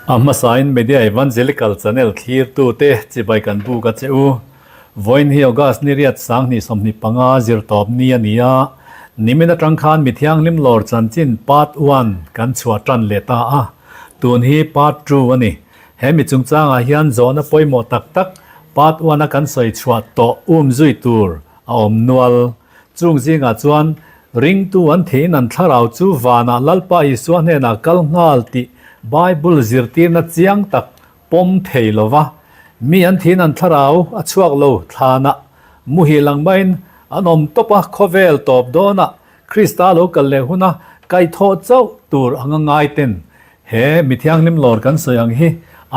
Amma sign media evangelical channel khir tu te chibai kan bu ka cheu voin hi august ni riat sang ni somni panga zir top ni ania nimena tangkhan mithianghlim lawr chanchin part 1 kan chua tran leta a tun hi part 2 ani hemi chungchanga hian zona poimo tak tak part 1 a kan soi chua to zui tur a om nual chung zinga chuan ring tu an thein an tharau chu wana lalpa iswa ne na kal ngal ti Bible zirtir na chiang tak pom theilova mi an thin an tharau a chuak lo thana muhi langbain anom topa khovel top dona krista lo kal le huna kai tho chau tur angangai ten he mithianghlim lawr kan soyang hi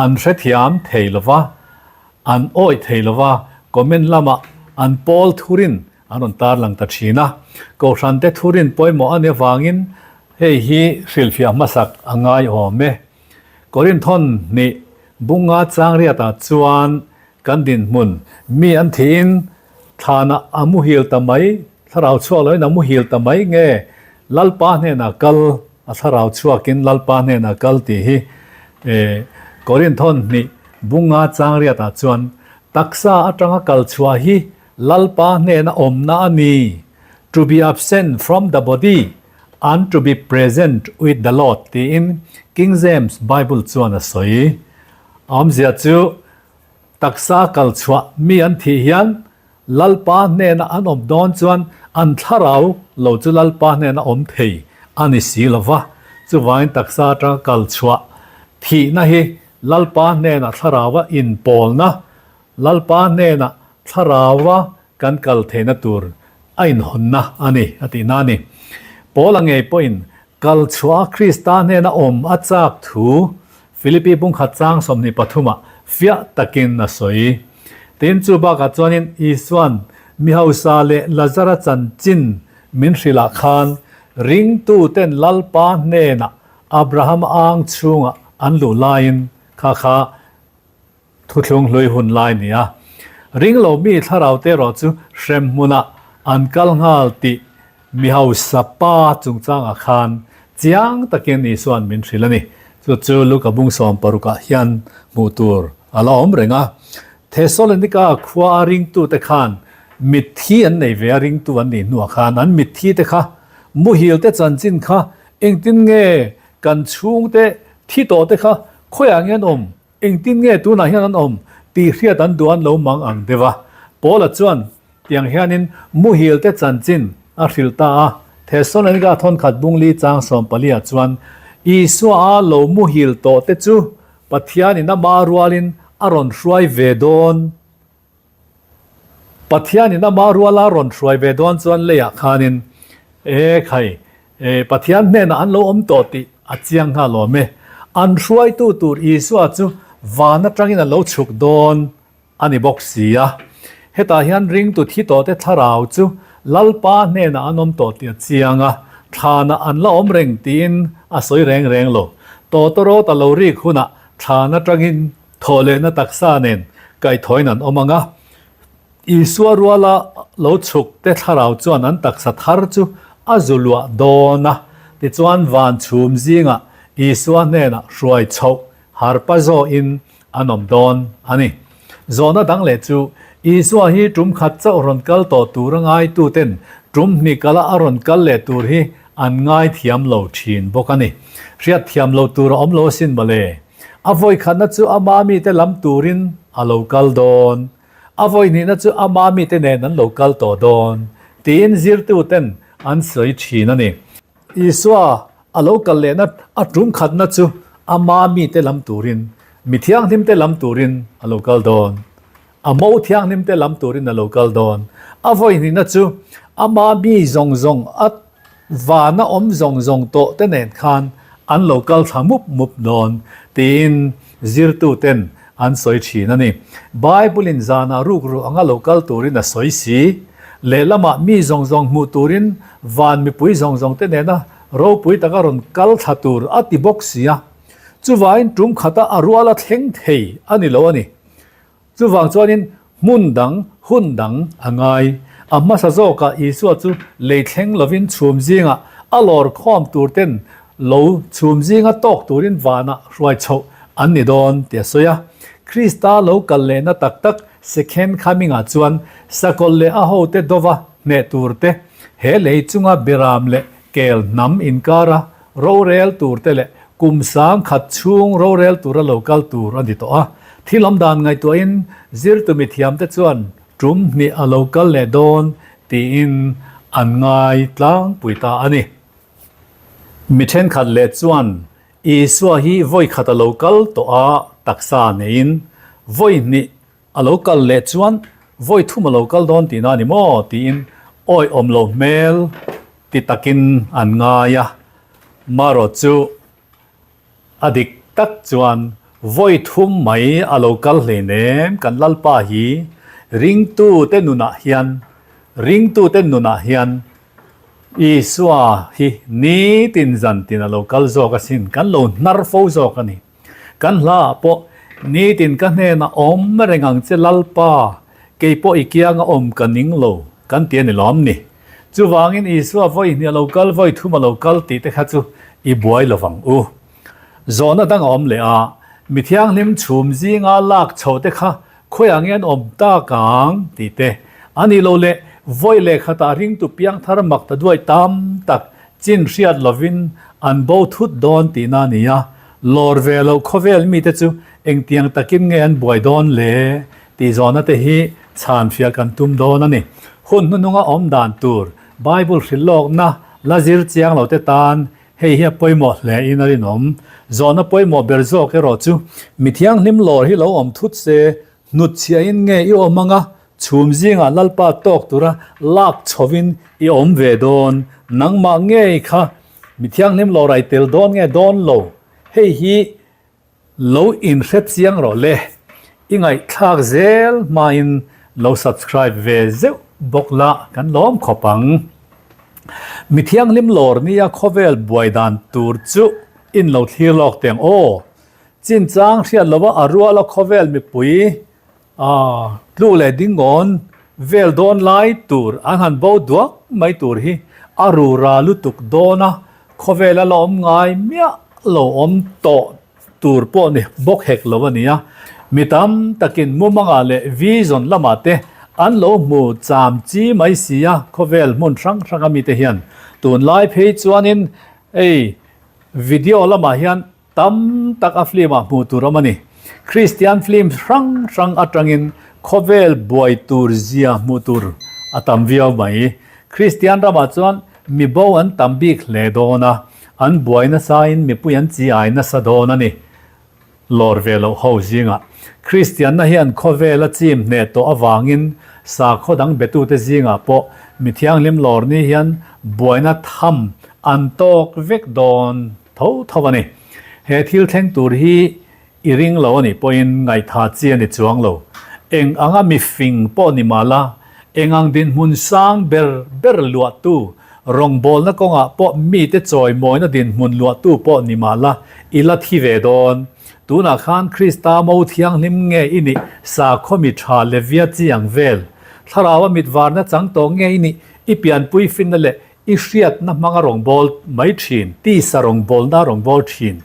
an hrethiam theilova an oi theilova comment lama an pol thurin anon tar lang ta thina ko rante thurin poimo ane wangin hei hi hrilfia masak angai ome korin thon ni bunga changria ta chuan kan din mun mi an thin thana amu hil tamai tharau chuak loi na mu hil tamai nge lalpa ne na kal a tharau chuakin lalpa ne na kal ti hi korin thon ni bunga changria ta chuan taksa atanga kal chua hi lalpa ne na om na ani to be absent from the body and to be present with the Lord. In King James Bible chuan a soi amzia chu taksa kal chua mi an thi hian lalpa ne na an om don chuan an tharau lo chu lalpa ne na om thei ani silova chu wain taksa tra kal chua thi na hi lalpa ne na tharawa in pol na lalpa ne na tharawa kan kal theina tur ain honna ani ati nani Polange point kal chua Krista ne na om achak thu Philippi bung khachang somni pathuma fia takin na soi tin chu ba ka chuanin iswan mi hausa le lazara chanchin min hrila khan ring tu ten lalpa ne na Abraham ang chunga an lu lain kha kha thuthlung hloi hun lai nia ring lo mi tharau te ro chu shrem muna an kal ngal ti mi hausa pa chungchang a khan chiang takin ni suan min thrilani chu luka bung som paruka hian mutur ala om renga thessalonica khwa ring tu te khan mithi an nei ve ring tu an ni nu khan an mithi te kha mu hil te chanchin kha engtin nge kan chung te thi to te kha khoyang yan om engtin nge tu na hian an om ti hriat an duan lo mang ang dewa pola chuan tiang hianin mu hil te chanchin a hrilta a thessalonica thon khat bungli chang som palia chuan iswa a lo mu hil to te chu pathian in a marualin aron hruai ve don pathian in a maruala ron hruai ve don chuan leya khanin khai pathian ne na an lo om to ti a chiang ha lo me an hruai tu tur iswa chu wana tangin a lo chuk don ani boxia heta hian ring tu thi to te tharau chu lalpa ne na anom to ti chianga thana an la om reng tin a soi reng reng lo to ro ta lo ri khuna thana tangin thole na taksa nen kai thoinan omanga iswa ruala lo chuk te tharau chuan an taksa thar chu azulwa dona ti chuan van chhum zinga iswa ne na hruai chho harpa zo in anom don ani zona dang le chu iswa hi tum khat cha ron kal to turangai tu ten tum ni kala aron kal le tur hi an ngai thiam lo thin bokani riat thiam lo tur om lo sin bale avoi khana chu amami te lam turin a local don avoi ni na chu amami te nen an local to don tin zir tu ten an soi thin ani iswa a local le na a tum khat na chu amami te lam turin mithianghlim te lam turin a local don amo thianghlim te lam turin a local don avoi ni na chu ama mi zong zong at wana om zong zong to te nen khan an local thamup mup don tin zirtu ten an soi thin ani bible in zana rukru anga local turin a soi si le lama mi zong zong mu turin van mi pui zong zong te nena ro pui taka ron kal thatur ati boxia chuwain tum khata arwala thleng thei ani lo ani chuwang chuanin mundang hundang angai amma sa zo ka isu chu le thleng lovin chhum zinga alor khom tur ten lo chhum zinga tok turin wana hruai chho an ni don tia soya Krista local le na tak tak second coming a chuan sakol le a ho te dova ne turte he le chunga biram le kel nam inkara ro rel turte le kum sang khat chung ro rel tura local tur ani to a thilom dan ngai to in zir tu mi thiam te chuan trum ni a local le don ti in an ngai tlang puita ani mi then khat le chuan iswa hi voi khata local to a taksa nein voi ni a local le chuan voi thuma local don ti na ni mo ti in oi omlo mel ti takin an ngaya maro chu adik tak chuan voi thum mai a local hle nem kan lalpa hi ring tu te nuna hian iswa hi ni tin zan tin a local zo ka sin kan lo nar fo zo ka ni kan la po ni tin ka hne na om rengang che lalpa ke po ikia nga om kaning lo kan tie ni lom ni chu wangin iswa voi ni local voi thuma local ti te kha chu I buai lovang u zona dang om le a Mithianghlim chum zinga lak chote kha khoyangen om ta kang ti te ani lo le voi le khata ring tu piang thar mak ta duai tam tak chin riat lovin an bo thut don ti na nia Lawr velo khovel mi te chu eng tiang takin nge an buai don le ti zona te hi chan fia kan tum don ani hun nunga om dan tur Bible hrilok na lazir chiang lo te tan hei hi poimo le inari nom zona poimo berzo ke ro chu Mithianghlim Lawr hi lo om thut se nut chia in nge I omanga chum zinga lalpa tok tura lak chovin I om ve don nangma nge kha Mithianghlim Lawr ai tel don nge don lo hei hi lo in khet chiang ro le ingai thak zel ma in lo subscribe ve zeu bokla kan lom khopang Mithianghlim Lawr ni a khovel buaidan tur chu in lo thilok teng o chin chang hriat lowa arua lo khovel mi pui tlu le dingon vel don lai tur an han bo duak mai tur hi arura lutuk dona khovel a lom ngai mia lo om to tur po ni bok hek lowania mitam takin mumanga le vision lamate an lo mu cham chi mai sia khovel mun rang rangami te hian tun lai phei chuanin video lama hian tam tak a film a mu turamani Christian film rang atangin khovel boy tur zia mu tur atam viau mai Christian rama chuan mi bo an tambik le dona an boy na sain mi puyan chi ai na sa dona ni Lawr velo ho zinga Christian na hian khovela chim ne to awangin sa khodang betu te zinga po Mithianghlim Lawr ni hian boina tham an tok vek don tho thawani he thil theng tur hi iring lo ni poin ngai tha chian ni chuang lo eng anga mi fing po ni mala engang din mun sang ber luat tu rong bol na konga po mi te choi moi na din mun luat tu po ni mala ila thi ve don tuna khan Krista mo Thianghlim nge ini sa khomi tha levia chiang vel tharawa mitwar na chang to nge ini ipian pui fin na le I hriat na manga rong bol mai thin ti sa rong bol na rong bol thin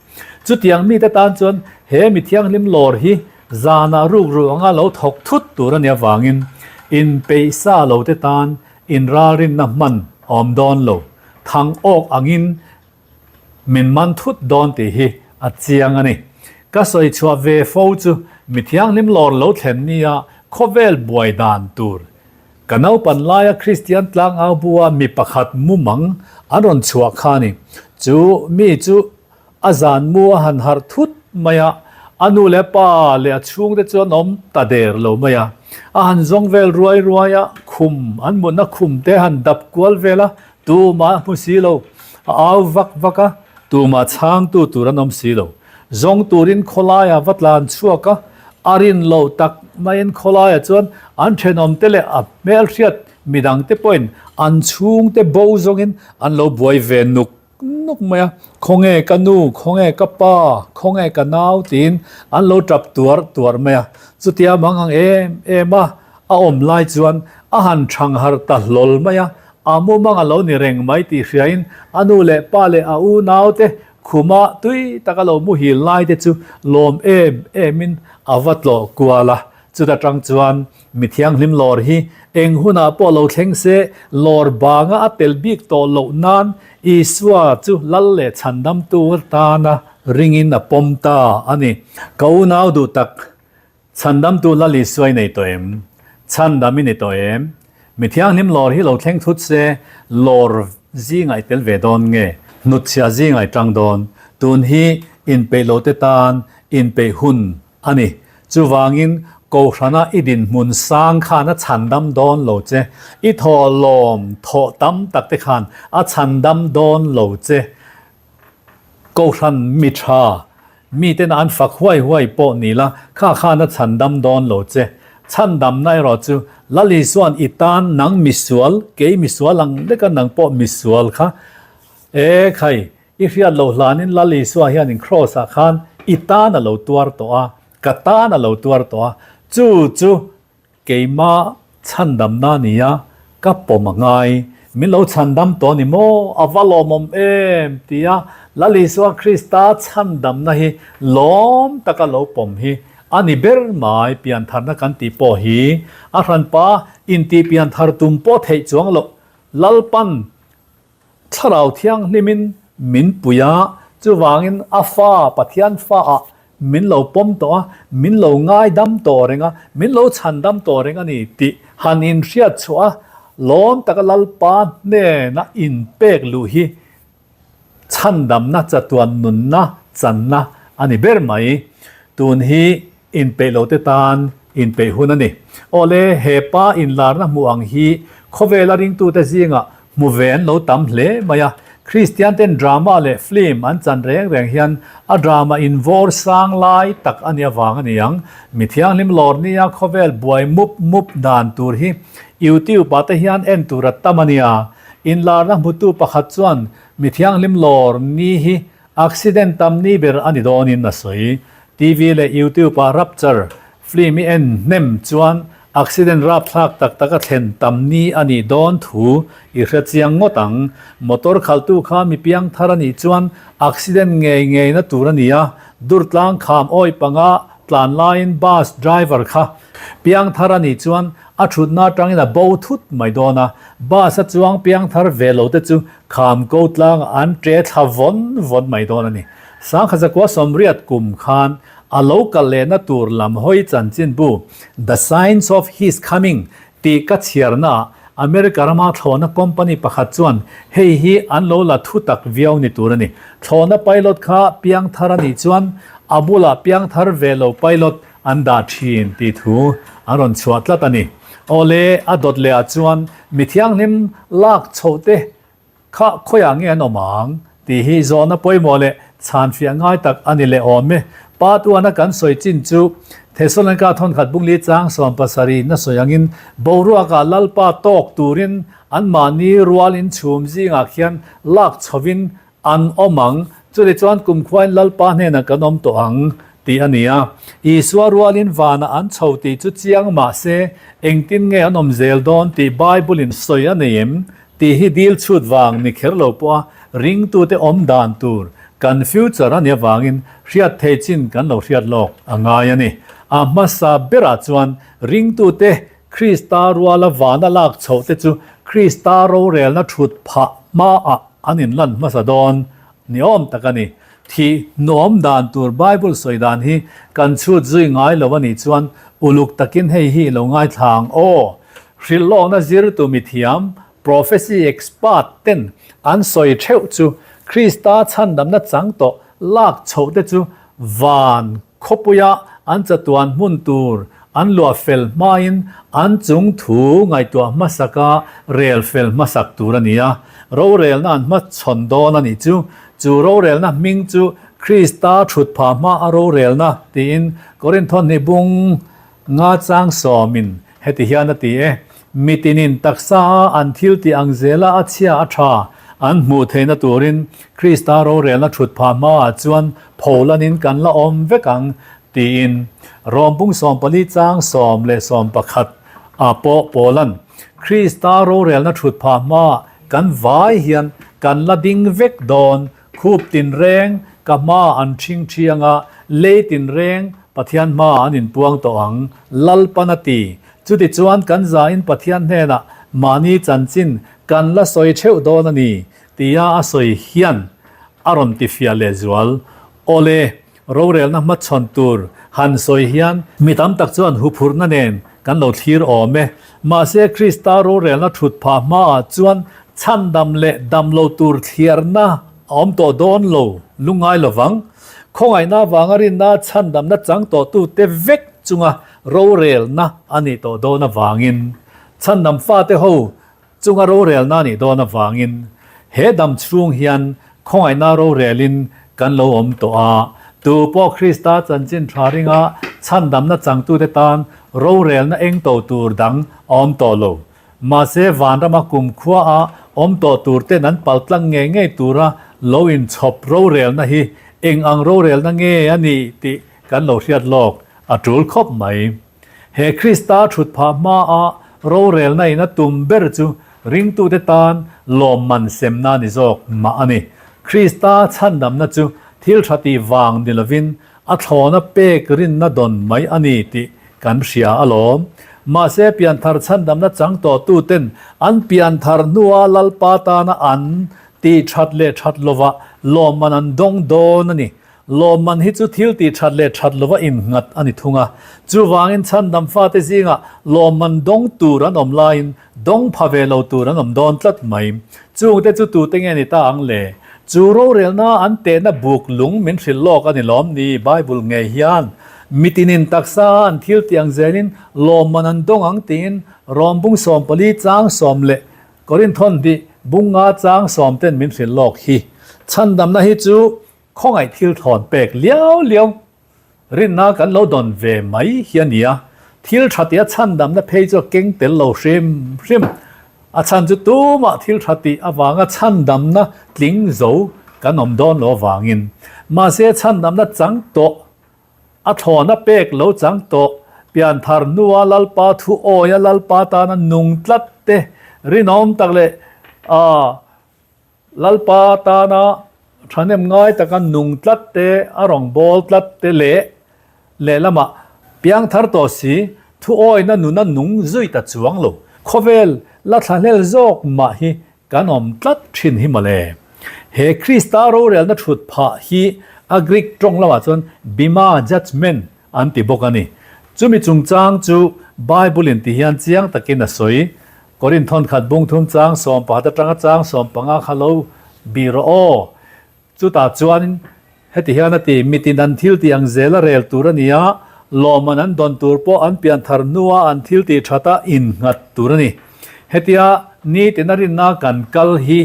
chu tiang mi te tan chon he Mithianghlim Lawr hi zana ru anga lo thok thut tur ania wangin in peisa lo te tan in rarin na man om don lo thang ok angin min man thut don te hi a chiang ani ka soi chua ve fo chu Mithianghlim Lawr lo thlen nia khovel buai dan tur kanau pan laia Christian tlang au bua mi pakhat mumang aron chua khani chu mi chu azan mu han har thut maya anu le pa le chung de chuan om ta der lo maya a han zong vel ruaya khum an mun na khum te han dap kwal vela tu ma mu si lo au vaka tu ma chang tu turanom si lo zong turin kholaya vatlan chuaka arin lo tak main kholaya chuan an thenom tele a mel hriat midang te point an chung te bo zongin an lo buai ve nuk maya khonge kanu khonge kapa khonge kanau tin an lo trap tuar maya chutia mangang ema a om lai chuan a han thang har ta lol maya amu manga lo ni reng mai ti hriain anu le pa le a u nau te ขุมะตุยตะกะโลมุหิไลเตจูลมมินอวัตโลกัวละจุดจังจวนมิเทียงลิมลอร์ฮีเองหุนาปอโลเข่งเซลอร์บางะเตลบิกโตโลนานอีสวาจูลัลเลชันดัมตูตานะริงอินอปอมตาอันนี้กาวนาดูตักชันดัมตูลัลลิสวยในตัวเอ็มชันดัมินในตัวเอ็มมิเทียงลิมลอร์ฮีโลเข่งทุดเซลอร์จีไงเตลเวดอนเงนุชยาจีไงจังดอนตุนฮีอินเปโลเตตานอินเปหุนอันนี้จูวางินกูขณะอีดินมุนสร้างขานฉันดำโดนโลเจอีทอลมทอตั้มตักเตขานฉันดำโดนโลเจกูขันมิชามีแต่นันฝักห้วยโปนี่ละข้าขานฉันดำโดนโลเจฉันดำในรอจูลลิส่วนอีตานนังมิสวลเกยมิสวลลังเล็กนังโปมิสวลค่ะใครอีเรียนโลลานินลลิส่วนเฮียนินครอสขานอีตานโลตัวตัวกตานโลตัวตัวจู่เกมาฉันดำนานี่ยกับปมง่ายมิโลฉันดำตัวนี่โมอวลมตียลลิสวาคริสตาฉันดำนะฮีล้อมตะกะโลปมฮีอันนี้เบอร์ไม่เปลี่ยนทาร์นักันตีโปฮีอารันป้าอินตีเปลี่ยนทาร์ตุมโปเทจวงโลลัลปันชะเราเทียงนิมินปุยะจู่วางินอาฟ้าปะเทียนฟ้ามินโลปมตัวมินโลง่ายดำตัวเรงะมินโลชันดำตัวเรงะนี่ติฮันอินเชียชัวล้อมตะกะลัลปานเน่นะอินเปกลูฮีชันดำนะจะตัวนุนนะจันนะอันนี้เบอร์ไหมตุนฮีอินเปโลเตตานอินเปหุนันนี่โอเลเฮปาอินลาร์นะมัวงฮีโคเวลาริงตูเตซิงะมูเวนโลตัมเลมายาคริสเตียนเต้นดราม่าเลฟิล์มอันจันแรงเฮียนอะดราม่าอินวอร์สร้างไลตักอันยาวางอันยังมิเทียงลิมลอร์นี่ยาเขาเวลบวยมุบดานตูร์ฮียูติวปาเตฮียนเอ็นตูรัตตามันยาอินลาร์นะมุตุปะขัดส่วนมิเทียงลิมลอร์นี่ฮีอักซิเดนตัมนี่เบอร์อันนี้โดนินนะสวยทีวีเลยูติวปารับเจอร์ฟิล์มเอ็นเนมจวนอักซิเดนรับทักตักเทนตัมนี้อันนี้โดนถูอีกเจียงงตังมอเตอร์ขัลตูข้ามีเพียงทารานิจวนอักซิเดนเงยนะตัวนี้ดูดลังขามอ้อยปังอาตลานไลน์บัสไดรเวอร์ค่ะเพียงทารานิจวนอาชุดนาจังอินะบ่าวทุดไม่โดนะบัสจวงเพียงทาร์เวโลเตจูขามกูตลังอันเจทาวอนไม่โดนะนี่สังขจักว่าสมเรียดกุมขานอาโลกัลเลนตูร์ลำหอยจันจินบู The signs of his coming ตีกัดเชียร์นะอเมริการามาทอนะคอมพานีประคัตจวนเฮฮีอันโลละทุตักวิวนิตูรนี่ทอนะไพลอตข้าเพียงทารานิจวนอาบุลาเพียงทาร์เวโลไพลอตอันดาชีนตีทูอารอนชวดละตันี่โอเลอดดเลอจวนมิเทียงนิมลากโชเตข้าขยังเงี้ยนอมังตีฮีโซนะปอยโมเลชานเฟียง่ายตักอันนี้เลอเมปาตัวนักการสวยจินจูเทสโลนิกาทนขัดบุงลีจางสวมภาษารีน่าสวยยังอินบรัวกาลัลปาตอกตูรินอันมานีรัวลินชุมจีงักยันลักชวินอันอมังจุดจวนกุมควายลัลปาเนนักนอมตัวอังตีอันนี้อีสวารัวลินวานาอันชาวตีจุดเจียงมาเซเองตินเงยอนอมเซลดอนตีไบเบิลินสวยอันนี้ตีฮิดิลชุดวางนิเคอร์โลปัวริงตูเตอมดานตูร์กันฟิวเจอร์เนี่ยวางอินเรียดเทจินกันเราเรียดโลกงายนี่มาซาเบราจวนริงตูเตคริสตารัวละวานาลักโชเตจูคริสตาโรเรลนะชุดพะมาอันนี้ลันมาซาดอนนิอมตะกันนี่ที่นอมดานตัวไบเบิลสวยดานฮีกันชุดจุยง่ายละวันนี้จวนอุลุกตะกินให้ฮีเราง่ายทางโอริลโลนะจิรตุมิทิยม prophecy expert เต้นอันสวยเชวจูคริสตาชันดำนัดจังโตลากโชเตจูวานคบุยะอันจะตัวมุนตูร์อันลัวเฟลมาอินอันจุงถูไงตัวมาสักาเรลเฟลมาสักตูรันนี้เราเรลนั้นมาชนโดนันนี่จูเราเรลนะมิงจูคริสตาชุดพามาเราเรลนะตีนกอรินทอนในบุงงาจังสอมินเฮติฮิอานาตีมิตินินตักษาอันทิลตีอังเซลาอัชยาอัชาอันมูเทนตัวรินคริสตาโรเรลนะชุดพามาจวนโพลันินกันละอมเวกังตีนรอมปุงสอมปลิจางสอมเลสอมประคัดอาโปโปลันคริสตาโรเรลนะชุดพามากันวายเฮียนกันละดิงเวกดอน คูบตินแรงกะมาอันชิงเชียงะเลตินแรงปะเทียนมาอันอินปวงตอังลัลปนตีจุดิจวนกันจาอินปะเทียนเฮนะมานีจันจินกันละสอยเชวโดนนีตียาสอยเฮียนอารมติฟิอาเลจวลโอเลโรเรลนะมัดชนตูร์หันสอยเฮียนมีตามตักจวนหุพูร์นั่นเองกันเราทีร์ออมเมมาเซคริสตาโรเรลนะชุดพามาจวนชันดำเละดำโลตูร์ทีร์นะออมตัวโดนโลลุงไงละวังคงไอ้นาวังอรินนาชันดำนะจังตัวตูเตเวกจุงะโรเรลนะอันนี้ตัวโดนวังอินชันดำฟาเตโฮจุงะโรเรลนะนี่โดนวังอินเฮดำชุงเฮียนคงไอ้นาโรเรลินกันโลอมตัวตูปอคริสตาจันจินทราริงะชันดำนะจังตูเตตานโรเรลนะเองตัวตูร์ดังออมตัวโลมาเซวานรามากุมขวาอมตัวตูร์เตนั้นปัลตังเงยตูระโลอินชอบโรเรลนะฮีเองอังโรเรลนะเงยอันนี้ติกันโลเชียดโลกอัตรูลคบไหมเฮคริสตาชุดพามาโรเรลนะอินะตุมเบรจูริงตูเตตานโลมันเซมนานิจอกมาอันนี้คริสตาชันดำนะจูทิลชาติวางดิลวินอัทโนะเปกรินนะดอนไหมอันนี้ติกันเชียอลอมมาเซเปียนทาร์ชันดำนะจังตัวตูเต็นอันเปียนทาร์นัวลัลปาตานะอันตีชัดเลชัดลวะโลมันอันดงโดนนี่โลมันฮิจุทิลตีชัดเลชัดลวะอินงัดอันนี้ทุงะจูวางอินชันดำฟาเตซิงะโลมันดงตูรันอมไลน์ดงพาเวลตูรันอมดอนตัดไหมจูเตจูตูเตงอันนี้ตาอังเลจูโรเรลนาอันเตนะบุกลุงมินสิลโลกอันนี้ล้อมนี่ไบเบิลเงียนมิตินินตักษาอันทิลเตียงเจนินโลมันอันดงอังตินรอมบุงสอมปลีจางสอมเลกอรินทอนดิบุงอาจางสอมเต้นมินสิลโลกฮีชันดำนะฮิจูข้องไอทิลถอนเปกเลี้ยวเลี้ยวรินนากันโลดอนเวไหมเฮียเนียทิลชัดยาชันดำนะเพยจะเก่งเตลโลชิมอาชันจุตูมาทิลชัดอาวางชันดำนะลิงโจกันอมดอนโลวางินมาเสียชันดำนะจังโตอัทอนะเปกโลจังโตเปียนทาร์นัวลัลปาทูโอยลัลปาตานะนุงตลัดเตรินอมตักเลลัลปาตานะฉันเอ็มง่ายแต่กันนุงตลัดเตอารองบอลตลัดเตเลละมาเปียงทาร์โตสีทูโอยนะนุนะนุงจุยตัดจวงโลโคเวลลัทเลลโจกมาฮีกันอมตลัดชินฮิมาเลเฮคริสตาโรเรลนะชุดพาฮีอักริกตรงละว่าจนบิมาจัดเมนอันติบกันนี่จูมีจุงจางจูไบเบิลอินที่ยันเจียงตะกินน่ะสวยกอรินทอนขัดบุงทุมจางสอมปาตะจังจางสอมปังอาคาโลบีโรโอจูตาจวนเฮติยันติมิตินันทิลที่อังเซลเรลตูรนียโลมันอันดอนตูร์ปออันเปียนทาร์นัวอันทิลที่ชะตาอินงัดตูรนีเฮติยานี่ตินารินนากันกัลฮี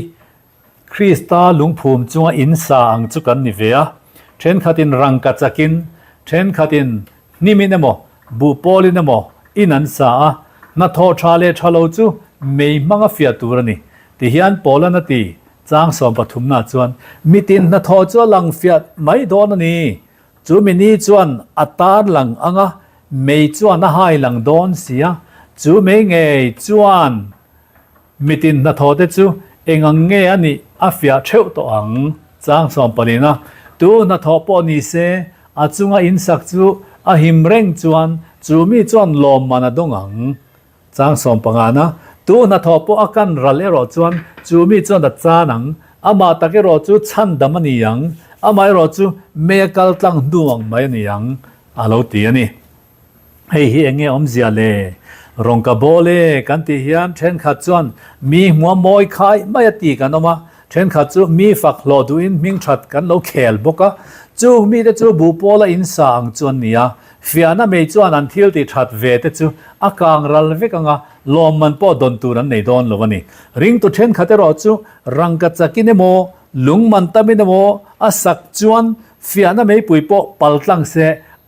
คริสตาลุงภูมิจงอินสาอังจุกันนิเวียเช่นขัดินรังกัจกินเช่นขัดินนิมินโมบุปอลินโมอินันสานาทอชาเลชาโลจูไม่มังฟิอาตูรนีที่ฮิอันปอลนาตีจางสอมปฐุมนาจวนมิตินนาทอจวลังฟิอาไม่โดนนี่จูมินีจวนอัตาลังอังะไม่จวนนาไฮลังโดนเสียจูไม่เงยจวนมิตินนาทอเตจูเองอังเงยอันนี้อาฟิอาเชวตัวอังจางสอมปลีนะตูนาทอปอนิเซอาจุงอินสักจูอาหิมเร่งจวนจูมีจวนลมมานาดงอังจางสอมปังานะตูนาทอปออากันรัลเลรอจวนจูมีจวนดัดจานังอามาตะเกรอจูชันดามันยังอาไม่รอจูเมกัลตังดวงไม่นี่ยังอาโลตีนี่เฮ้ยเองเงอมเสียเลรองกบโลกันที่เฮียนเช่นขัดจวนมีหัวมอยคายไม่ตีกันออกมาเช่นขัดจูมีฝักหลอดูอินมิงชัดกันเราเขลบกะจูมีแต่จูบุปโอละอินสางจวนเนี่ยฟิอานะไม่จวนอันทิลติชัดเวแต่จูอากางรัลเวกังะลมมันปอดอนตูรันในดอนลวันนี้ริงตุเช่นขัดรอจูรังกัจกินโมลุงมันตามินโมอาสักจวนฟิอานะไม่ปุยปอปัลตังเซ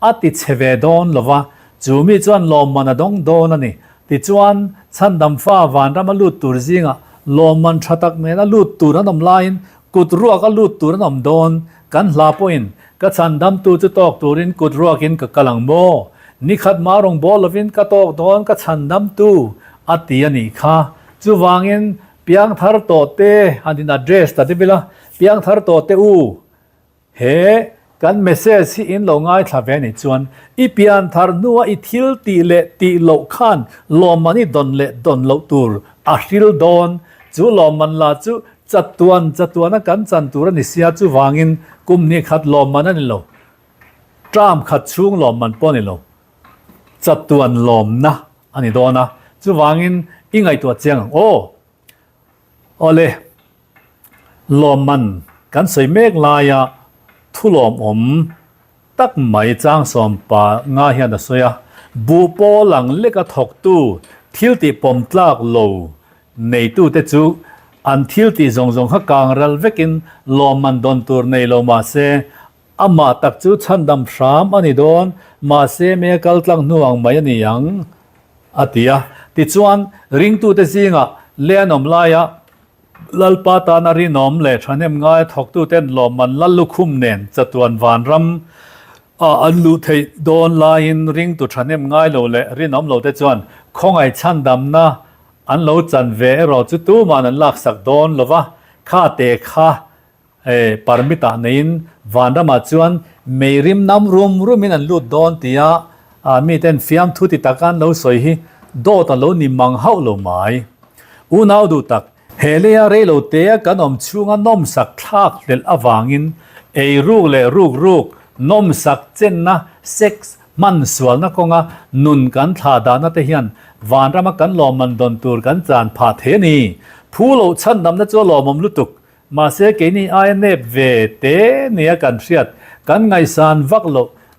อาติเชเวดอนลวะจูมีจวนลมมันดงโดนนี่ติจวนฉันดำฟ้าวันรามาลุดตูรจิงะลมมันชัตักเมนะลุดตูรันอมไลน์กุดรัวก็ลุดตูรันอมโดนกันลาปอินก็ฉันดำตูจะตอกตูรินกุดรัวกินกับกะลังโมนี่ขัดมารงบอลวินก็ตอกโดนก็ฉันดำตูอัติยานี่ค่ะจูวางอินเปียงทาร์โตเตอันดินอเดรสตัดเวลา เปียงทาร์โตเตอูเฮกันเมสเซจอินโลง่ายทาเวนิจวนอีเปียนทาร์นัวอีทิลตีเลตีโลขันลอมันนี่ดอนเลดอนโลตูร์อาทิลดอนจูลอมันลาจูจัดตัวนักกันจันตัวนิเสียจูวางินกุมนี่ขัดลอมันนั่นโลตรามขัดช่วงลอมันป้อนี่โลจัดตัวลอมนะอันนี้โดนนะจูวางินอิงไอตัวเจียงโอเลลอมันกันใส่เมฆลายทุลอมตักไม่จ้างสอมปางาเฮียนสวยบูปอหลังเล็กถกตู้ทิลติปมตลากโลในตู้เตจูอันทิลติจงฮักกางรัลเวกินลอมันดอนตัวในโลมาเซอามาตักจูชันดำสามอันนี้โดนมาเซเมกัลตังนัวงไม่นี่ยังอาทิยาติจวนริงตู้เตจิงะเลียนอมลายลัลปาตานารีนอมเล่ชันเอ็มง่ายถกตู้เต้นลอมันลัลลุคุมเนนจัตวันวานรำอันลุเทโดนลายนริงตู้ชันเอ็มง่ายโลเล่รีนอมโลเตจวนคงไอชันดำนะอันโลจันเวรอจุตู้มันลักสักโดนโลวะข้าเตะข้าปาร์มิตาเนินวานรำมาจวนเมริมน้ำรุมมินันลุดโดนตียมีเต้นฟิมทุติตากันโลสวยฮีโดตันโลนิมังเฮาโลไม้อุณาวดูตักเฮเลียเรโลเตียกันอมชูงนมสักทักเดลอวางินเอรูเลรูกนมสักเจนนะเซ็กซ์มันสวลนะกงะนุนกันทาดานะเทียนวานรำกันลอมันดอนตูร์กันจานผาเทนีผู้โลชันนำนะจัวลอมลุตุกมาเสกนี่ไอเนบเวเตเนียกันเชียดกันไงสานวักโล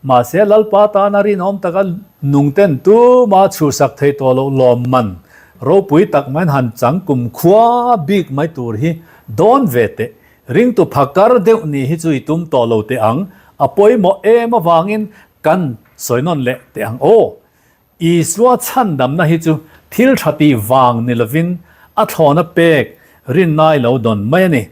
มาเสลัลปาตานารีนอมตะกันนุงเต้นตูมาชูสักเทตัวโลลอมันเราปุยตักมันหันจังกุมขวาบิกไม่ตัวฮีโดนเวเตริงตุพักการเดวนี่ฮิจุยตุมต่อโลเตอังอปอยโมมาวางินกันสวยนนเละเตอังโออีสวาชันดำนะฮิจูทิลชัตีวางนิลวินอัทอนเปกรินนายเหลาดอนไม่นี่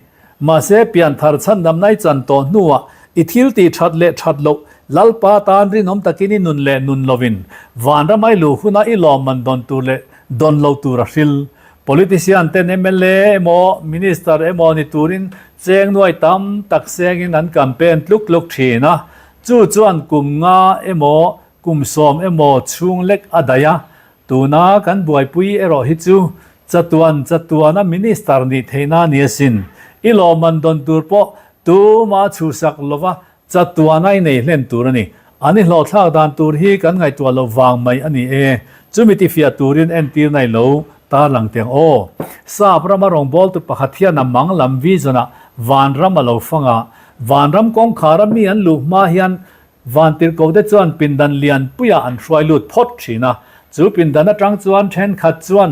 มาเสเปียนทาร์ชันดำนายจันโตนัวอีทิลตีชัดเละชัดโลลัลปาตานรินอมตะกินีนุนเละนุนโลวินวานระไม่ลูหุนาอิลอมันดอนตูเละดอนโลตูรัสิล politician เต้น MLA โม minister โมนิตูรินเจงหน่วยตั้มตักเซงินนั้นแคมเปญลุกทีนะจู่จวนกุมงาโมกุมสอมโมชุงเล็กอดายะตูน่ากันบวยปุยรอฮิจูจัตวันนะ minister นี่เทน่าเนียสินอิลอมันดอนตูร์ปอตูมาชูสักลวะจัตวันไอเนเล่นตูรนี่อันนี้เราท้าดานตูร์ฮีกันไงตัวเราวางไม่อันนี้จุมิติฟิอาตูรินเอ็นตีในโลตาหลังเตียงโอซาพระมารองบอลตุปะขัดเทียนมังลำวิจนะวานรำมาโลฟังวานรำกองขารามีอันลูมาเฮียนวานติรโกเดจวนปินดันเลียนปุยอันช่วยลุดพดชีนะจูปินดันจังจวนเชนขัดจวน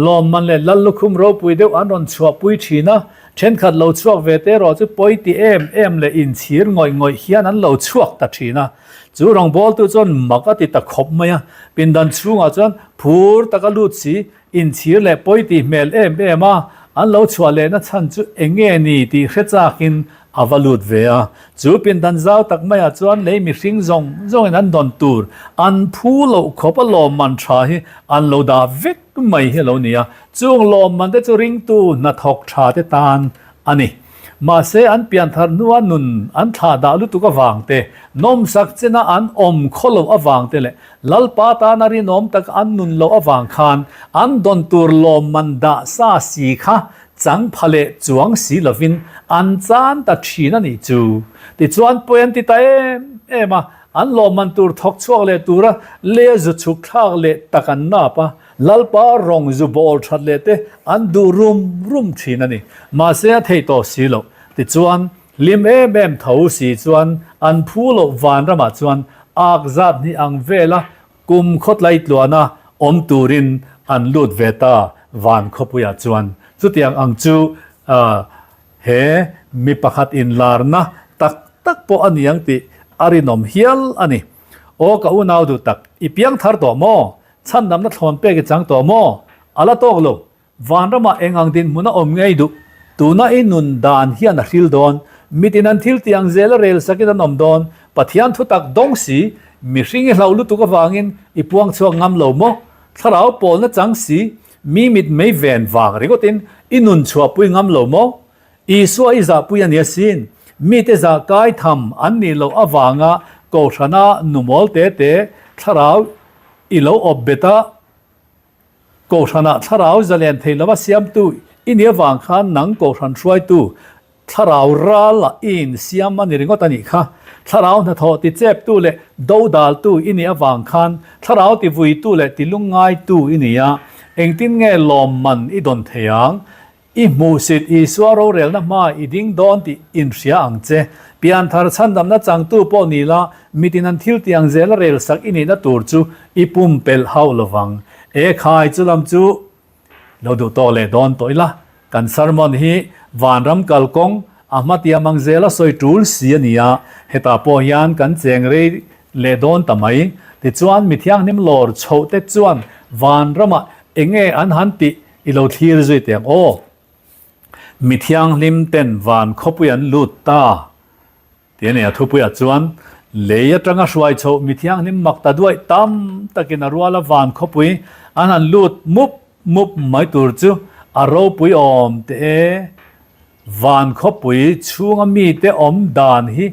ลมมันเลลัลลุคุมโรปุยเดวอันรอนชัวปุยชีนะเช่นขัดเราชัวเวเตรอจูปอยตีเอ็มเลอินชีร์งอยเฮียนั้นเราชัวตัดชีนะจูรองบอลตัวจนมักติตะขบไหมเป็นดันชูงจนพูดตะกลุดสีอินชีร์เลปอยตีเมลเอ็มอันเราชัวเลนะฉันจูเองเงนี่ตีเขจากินอวลุดเวียจูเป็นดันเจ้าตักไม่จวนเลยมีสิ่งจงนั้นดอนตูร์อันผู้เราขบลมมันชาฮีอันเราดาวิกไม่เฮเราเนี่ยจงลมมันได้จะริงตูนัทอกชาเตตานอันนี้มาเสอันเปลี่ยนทารนัวนุนอันทาดาลุตุกวางเตนมสักเจนะอันอมขลอวางเตเลลัลปาตานารีนมตักอันนุนโลอวางคานอันดอนตูร์ลมมันดาซาสีค่ะจังพะเลจวงสีลวินอันจานตัดชีนันอีจูติจวนปวนติตามาอันลมมันตูร์ทอกชัวเลตูระเลจุชุกทากเลตักันนาปะลัลปารองจูบอลชัดเลเตอันดูรุมชีนันนี่มาเสียเทโตสีโลติจวนลิมเท้าสีจวนอันพูโลวานระมาจวนอากจัดนี่อังเวลากุมขดไลต์ลวนะอมตูรินอันลุดเวตาวานขบุยจวนสุดยังอังจูเฮมีประคัดอินลาร์นะตักปออันยังติอารินอมเฮียลอันนี้โอกะอุนาวดูตักอีเปียงทาร์ตัวโมฉันนำนัดทอนเปกิจังตัวโมอาลาโตกโลวานระมาเองอังดินมุนอมไงดูตูน่าอินุนดานเฮียนฮิลดอนมิตินันทิลตีอังเซลเรลสกิดันอมดอนปัทยันทุตักดงสีมิริงเฮลาลุตุกวางินอีพวงชัวงามโลโมถ้าเราปอลนัดจังสีมีมิดไม่เวนวางริโกตินอินุนชัวปุยงามโลโม อีสัวอิจาปุยเนียสินมีเตจะกายทำอันนี้เราอวางะโกชนะนุมอลเตเตทราวอีเราอบเบตาโกชนะทราวจะเลียนเทลวเสียมตุอินเนียวางขันนังโกชันช่วยตุทราวราละอินเสียมมันนี่งตันิค่ะทราวน์ทอติเจ็บตุเลดูดาลตุอินเนียวางขันทราวติวุยตุเลติลุงไงตุอินเนียเองตินเงลอมมันอิดอนเทียงอีมูสิตอีสวาโรเรลนะมาอีดิ้งดอนติอินเสียอังเจเปียนทาร์ชันดำนัดจังตู้ปอนีละมิตินันทิลติอังเจลเรลสักอินีนัตูร์จูอีปุ่มเปลฮาวลวังขายจุลำจูเราดูโตเลดอนตัวละกันสารมอนฮีวานรำกัลกงอามาติยามังเจลสอยจูลเสียนียเฮตาโปยานกันเจงเรเลดอนทำไมติจวนมิทยังนิมลอร์โชเตจวนวานรำเองอันหันติอิโลทีร์จุยเตียงโอมิทยังลิมเต็นวานขบุยันลุตตาเตียเนี่ยทุบยัดจวนเลยจังอาช่วยโชมิทยังลิมมักตาด้วยตั้มตะกินรัวละวานขบุยอันหันลุตมุบไม่ตูร์จูอารมณ์ปุยอมเตวานขบุยช่วงมีเตอมดานฮี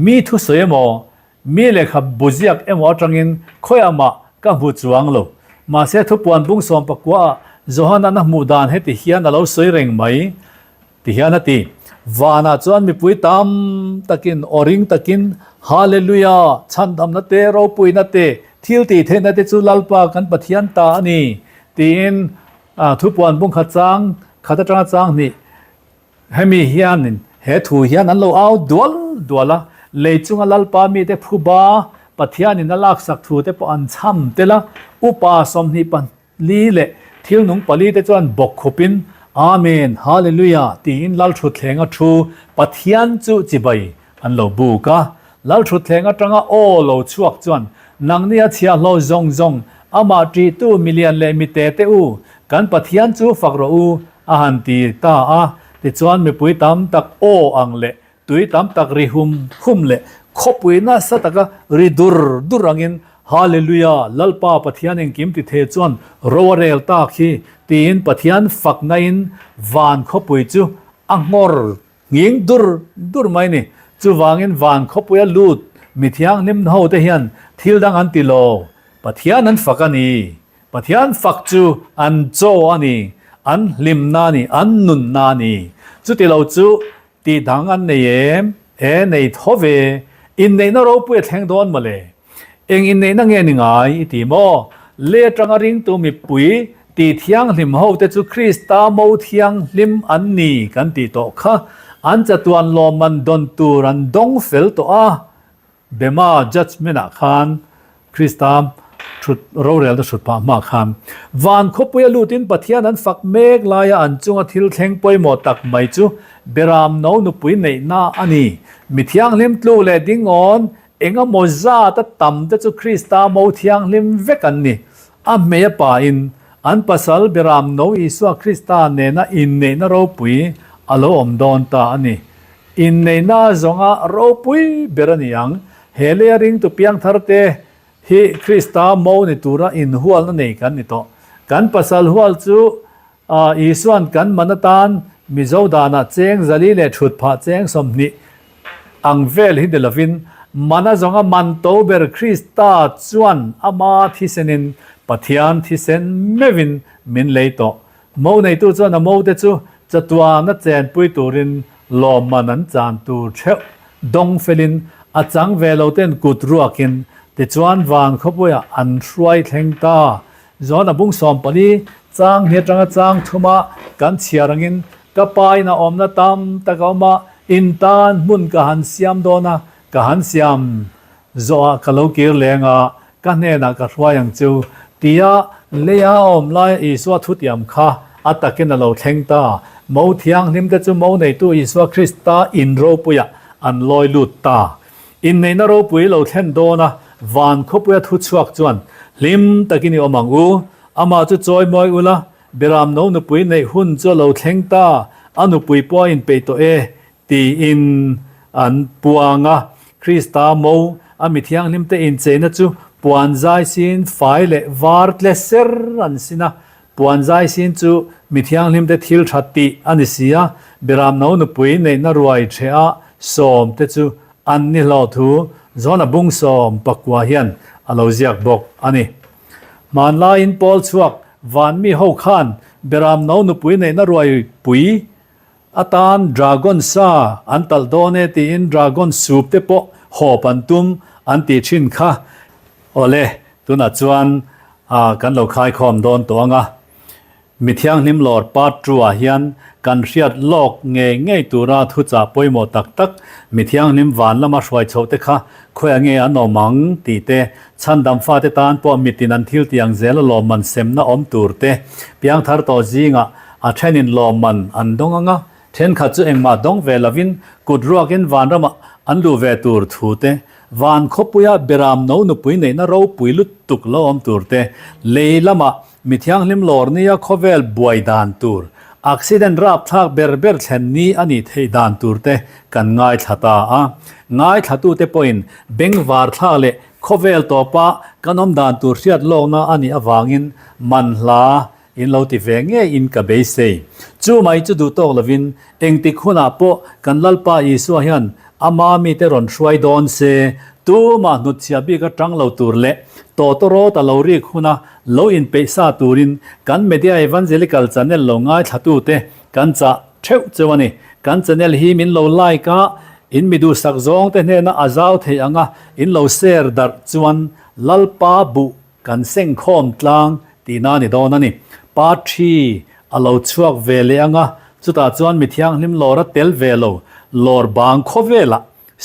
มีทุสยมอมีเลขบุญยักเอ็มวอจังอินคอยอามาก็บุจวงโลมาเสทุปวันบุ้งสอมปกว่าจฮันนันมูดานเฮติเฮียนเราสวยเร่งไหมติเฮียนตีวานาจวนมีปุยตามตะกินอริงตะกินฮาเลลูยาฉันทำนัตเตเราปุยนัตเตทิลตีเทนัตเตจุลลปากันปะเทียนตานี่ตีนทุปวันบุ้งขัดจังนี่ให้มีเฮียนเฮถูเฮียนนั้นเราเอาดัวละเลยจุงลลปามีเตผู้บาปะเทียนนั่นลักสักถูเตปอันช้ำเตละอุปาสมนิปันลีเลทิลนุงปลีเตจวนบกขปินอาเมนฮาเลลูยาตีนลัลชุดแทงอทูปะเทียนจุจิบายอันโลบูกาลัลชุดแทงอจังโอโลชวกจวนนังเนียเชียโลจงอามาจีตูมิเลียนเลมิเตเตอูกันปะเทียนจูฟักโรอูอาหันตีตาอาติจวนมีปุยตามตักโออังเลตุยตามตักริหุมเลขบุยน่าสตักริดุรังอินฮาเลลูยาลัลปาปะเทียนเองกิมติเทจวนโรเรลตาคีตีนปะเทียนฝักนัยน์วานขบุยจูอังมอร์งิงดุรไม่นี่จูวางินวานขบุยลูดมิทยังนิมเฮาเทียนทิลดังอันติโลปะเทียนนั้นฝักอันนี้ปะเทียนฝักจูอันโจอันนี้อันลิมนานี่อันนุนนานี่จูติโลจูตีดังอันเนยในทเวอินในนรกปุยแทงโดนมาเลยเองอินในนั่งเงินง่ายตีโมเลี้ยจังริงตัวมีปุยตีเทียงลิมเฮาแต่จุคริสตาโมเทียงลิมอันนี้กันตีโตค่ะอันจะตัวลอมันดนตูรันดงเฟลตัวเบมาจัดเมนักขันคริสตามชุดเราเรียนชุดพามาขันวันขบปุยลูตินปะเทียนั้นฝักเมกลายอันจุงทิลแทงปอยหมดตักไม่จูเบรามโนนุปุยในหน้าอันนี้มิเทียงลิมตลูเลดิ้งอนเองโมซาตตั้มแต่จุคริสตาโมเทียงลิมเวกันนี่เมียป่าอินอันภาษาเบรามโนอิสวาคริสตาเนน่าอินเนน่าเราปุยอโลอมดอนตาอันนี้อินเนน่าจงอาเราปุยเบรนี่ยังเฮเลริงตุเปียงทาร์เตฮิคริสตาโมนิตูระอินหัวนั่นเองกันนี่โตกันภาษาหัวจูอิสวนกันมันตันมิโซดานาเจงซาลีเลชุดผาเจงสมนิอังเวลฮิเดลวินมันจงอามันโตเบอร์คริสตาจวนอามาทิเซนินปะเทียนทิเซนเมวินมินเลโตโมในตัวจวนโมเตจูจัตวานัดเจนปุยตูรินลอมันนันจานตูเชดงเฟลินอาจังเวลเตนกุดรัวกินแต่จวนวานขบวยอันช่วยแทงตาจวนบุ้งสอมปนีจางเฮจังจางทุมากันเชียรังอินก็ไปนะอมนะตามตะกามาอินตานมุนกะหันเสียมโดนะกะหันเสียมโซกะโลเกลเลงะกันเนนะกะช่วยยังจูตียเลียอมไลอีสวาทุติยมค่ะอัตตะกินเราแทงตาโมเทียงนิมแต่จูโมในตัวอีสวาคริสตาอินโรปุยอันลอยลุดตาอินในนโรปุยเราแทนโดนะวานขบวยทุชวกจวนลิมตะกินิอมังอูอามาจุจอยมอยอุละเบรามโนนุปุยในหุ่นจะเราแทงตาอนุปุยปอยอินเปโตตีอินอันปัวงะคริสตาโมมิทยังลิมเตอินเจนะจูปวนใจสินไฟเลวาร์เลเซอร์อันสินะปวนใจสินจู Mithianghlim te thil thati anisia biram no nu pui nei na ruai thea som te chu an ni lo thu zona bung som pakwa hian alo ziak bok ani man la in pol chuak van mi ho khan biram no nu pui nei na ruai pui atan dragon sa antal done ti in dragon soup te po ho pantum anti chin kha ole tuna chuan kan lo khai khom don to anga Mithianghlim Lawr part trua hian kan riat lok nge tura thu cha poimo tak tak Mithianghlim van lama hruai chote kha khoi ange anomang ti te chandam fa te tan po mitin an thil tiang zel lo man semna om turte piang thar to jinga a thenin lo man an donganga then kha chu engma dong velavin kudruakin van rama an lu ve tur thute van khopuya beram no nu pui nei na ro pui lut tuk lo om turte leilama Mithianghlim Lawr niya khovel buai dan tur accident rap thak berber thlen ni ani thei dan turte kan ngai thata a ngai thatu te point beng war tha le khovel topa kanom dan tur riat lo na ani awangin manhla in lo ti ve nge in ka be sei chu mai chu du tok lovin engti khuna po kan lalpa isu hian ama mi te ron hruai don se tu ma nu chia bi ka tang lo tur le to ro ta lo ri khuna lo in peisa turin kan media evangelical channel lo ngai thatu te kan cha theu chewani kan channel hi min lo like ka in midu sak zong te ne na azau the anga in lo share dar chuan lalpa bu kan seng khom tlang ti na ni don ani pa thi alo chuak ve le anga chuta chuan Mithianghlim Lawr tel velo Lawr bang khovela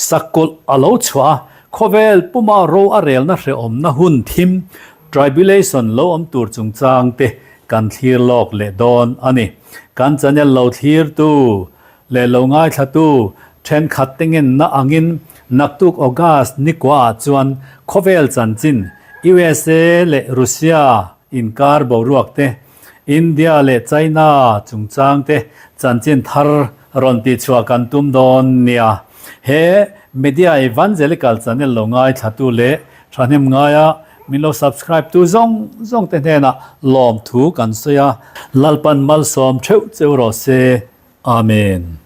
sakol alo chwa khovel puma ro a rel na hre om na hun thim tribulation lo om tur chung chang te kan thir lok le don ani kan channel lo thir tu le lo ngai thatu then khat tingen na angin naktuk august ni kwa chuan khovel chanchin USA le Russia in kar bo ruak te India le China chung chang te chanchin thar ron ti chua kan tum don nia he media evangelical channel lo ngai thatu le thanem ngaya milo subscribe tu zong te na lom thu kan soya lalpan mal som theu cheu ro se amen